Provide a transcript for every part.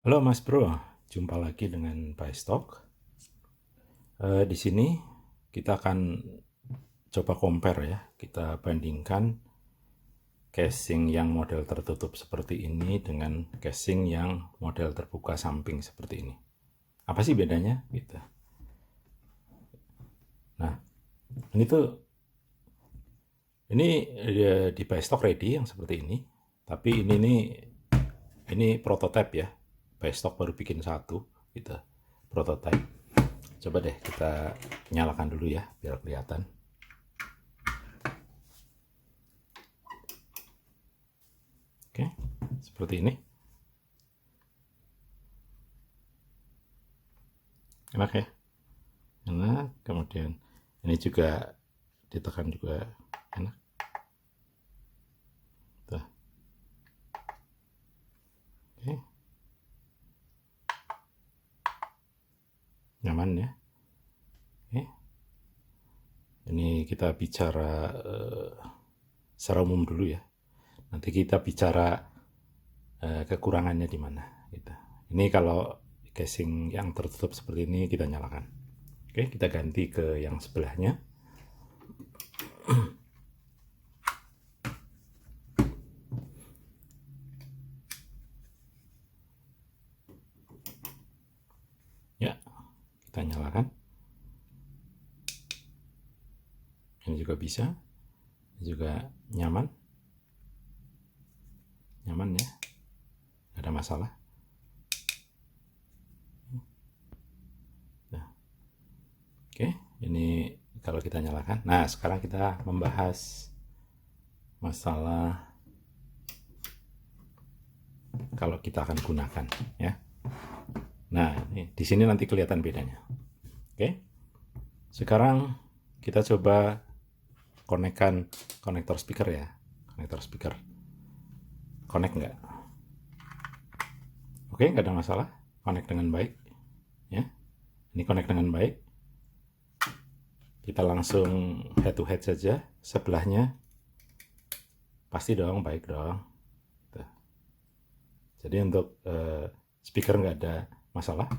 Halo Mas Bro, jumpa lagi dengan Pak Stock. Di sini kita akan coba compare ya, kita bandingkan casing yang model tertutup seperti ini dengan casing yang model terbuka samping seperti ini. Apa sih bedanya? Gitu. Nah, ini di Pak Stock ready yang seperti ini, tapi ini prototipe ya. Pak Stock baru bikin satu, gitu, prototipe. Coba deh kita nyalakan dulu ya, biar kelihatan. Oke, seperti ini. Enak ya? Enak. Kemudian ini juga ditekan juga enak. Tuh. Oke. Nyaman ya. Oke. Ini kita bicara secara umum dulu ya. Nanti kita bicara kekurangannya di mana. Gitu. Ini kalau casing yang tertutup seperti ini kita nyalakan. Oke, kita ganti ke yang sebelahnya. Ya, kita nyalakan. Ini juga bisa. Ini juga nyaman. Nyaman ya. Nggak ada masalah. Nah, oke, ini kalau kita nyalakan. Nah, sekarang kita membahas masalah kalau kita akan gunakan ya. Nah, di sini nanti kelihatan bedanya. Oke. Sekarang kita coba konekkan konektor speaker ya. Konektor speaker. Connect nggak? Oke, nggak ada masalah. Connect dengan baik. Ya. Ini connect dengan baik. Kita langsung head to head saja. Sebelahnya pasti dong, baik dong. Tuh. Jadi untuk speaker nggak ada masalah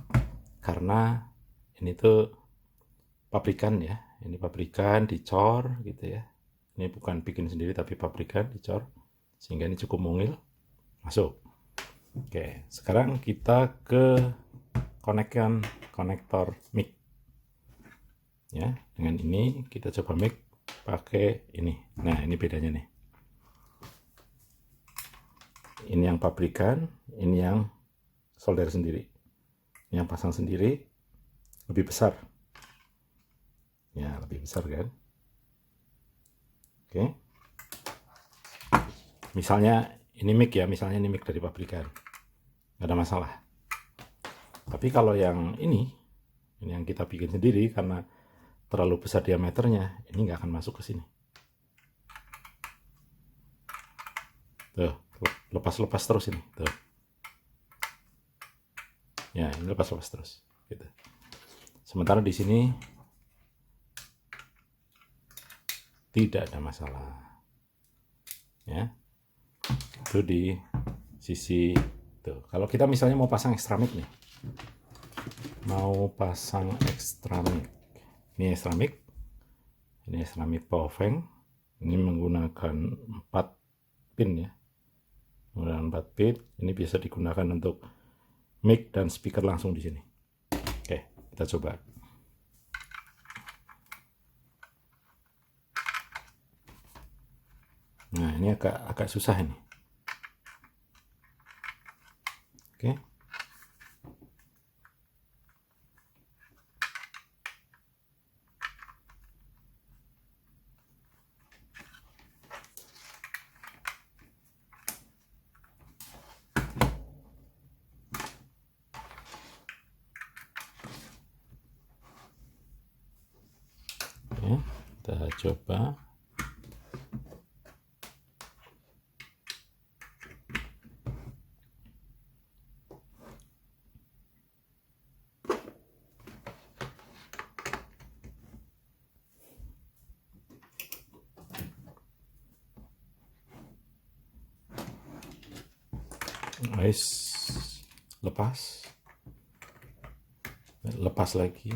karena ini tuh pabrikan ya. Ini pabrikan dicor gitu ya. Ini bukan bikin sendiri tapi pabrikan dicor sehingga ini cukup mungil. Masuk. Oke, sekarang kita ke konekkan konektor mic. Ya, dengan ini kita coba mic pakai ini. Nah, ini bedanya nih. Ini yang pabrikan, ini yang solder sendiri. Ini yang pasang sendiri lebih besar. Ya, lebih besar kan? Oke. Misalnya ini mic ya, misalnya ini mic dari pabrikan. Nggak ada masalah. Tapi kalau yang ini yang kita bikin sendiri karena terlalu besar diameternya, ini nggak akan masuk ke sini. Tuh, lepas-lepas terus ini. Tuh. Ya, ini lepas-lepas terus. Gitu. Sementara di sini tidak ada masalah. Ya, itu di sisi tuh. Kalau kita misalnya mau pasang extra mic nih, ini extra mic, ini extra mic Baofeng, ini menggunakan 4 pin ya, menggunakan 4 pin. Ini bisa digunakan untuk mic dan speaker langsung di sini. Oke, kita coba. Nah, ini agak susah ini. Oke. Oke, kita coba. Nice. lepas lagi.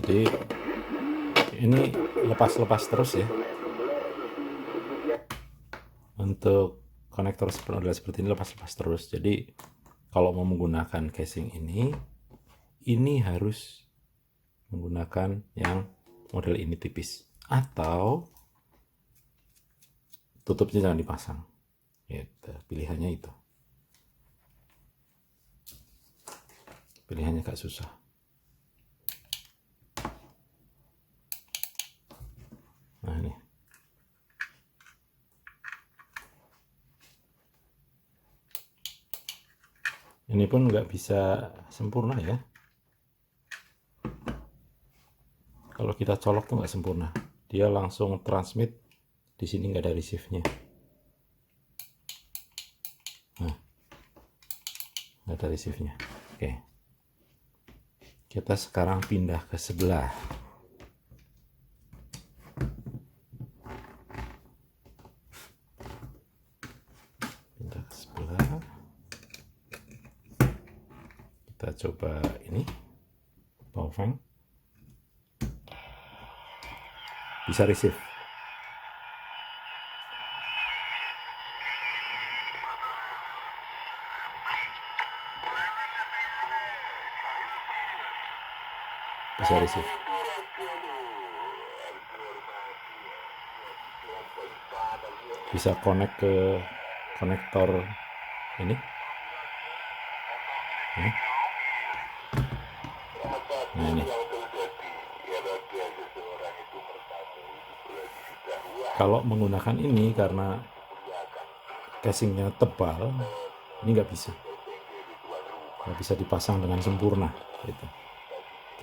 Jadi ini lepas terus ya. Untuk konektor seperti ini lepas terus. Jadi kalau mau menggunakan casing ini harus menggunakan yang model ini tipis, atau tutupnya jangan dipasang. Gitu. Pilihannya itu. Pilihannya agak susah. Nah ini. Ini pun nggak bisa sempurna ya. Kalau kita colok tuh nggak sempurna. Dia langsung transmit, di sini nggak ada receive-nya. Nah, nggak ada receive-nya. Oke. Kita sekarang pindah ke sebelah. Pindah ke sebelah. Kita coba ini. Baofeng. Bisa receive. Bisa receive. Bisa connect ke konektor ini. Nah ini. Kalau menggunakan ini karena casingnya tebal, ini nggak bisa dipasang dengan sempurna gitu.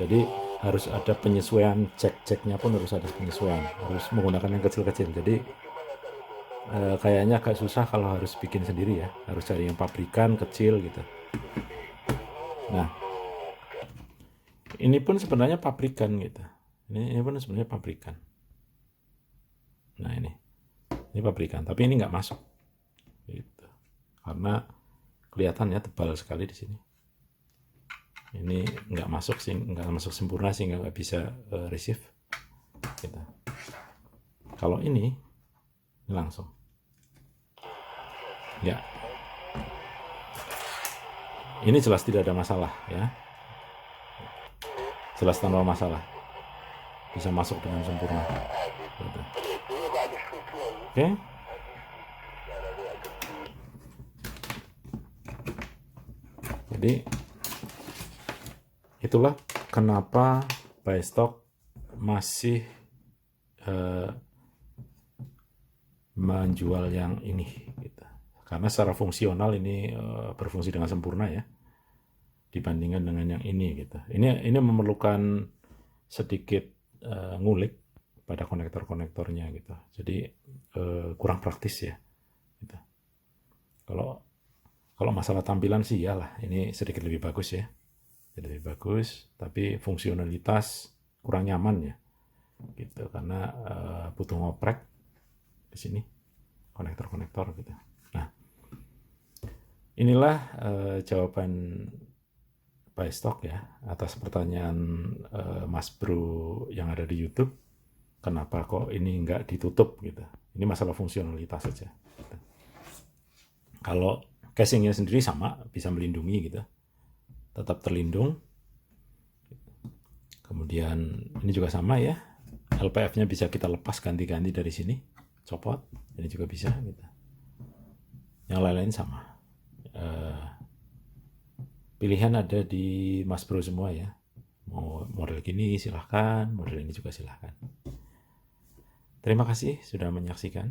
Jadi harus ada penyesuaian, cek-ceknya pun harus ada penyesuaian, harus menggunakan yang kecil-kecil. Jadi kayaknya agak susah kalau harus bikin sendiri ya, harus cari yang pabrikan kecil gitu. Nah ini pun sebenarnya pabrikan gitu, ini pun sebenarnya pabrikan. Nah ini pabrikan, tapi ini nggak masuk gitu, karena kelihatannya tebal sekali di sini. Ini nggak masuk sempurna sehingga nggak bisa receive gitu. Kalau ini langsung ya, ini jelas tidak ada masalah ya, jelas tanpa masalah, bisa masuk dengan sempurna gitu. Oke. Jadi itulah kenapa Buystock masih menjual yang ini gitu. Karena secara fungsional ini berfungsi dengan sempurna ya, dibandingkan dengan yang ini gitu. Ini memerlukan sedikit ngulik pada konektor-konektornya gitu. Jadi kurang praktis ya gitu. Kalau masalah tampilan sih iyalah, ini sedikit lebih bagus ya. Jadi lebih bagus, tapi fungsionalitas kurang nyaman ya gitu, karena butuh ngoprek di sini konektor-konektor gitu. Nah, inilah jawaban Buystock ya atas pertanyaan Mas Bro yang ada di YouTube. Kenapa kok ini nggak ditutup gitu? Ini masalah fungsionalitas saja. Gitu. Kalau casingnya sendiri sama, bisa melindungi gitu, tetap terlindung. Kemudian ini juga sama ya, LPF-nya bisa kita lepas ganti-ganti dari sini, copot, ini juga bisa gitu. Yang lain-lain sama. Pilihan ada di Mas Bro semua ya. Mau model gini silahkan, model ini juga silahkan. Terima kasih sudah menyaksikan.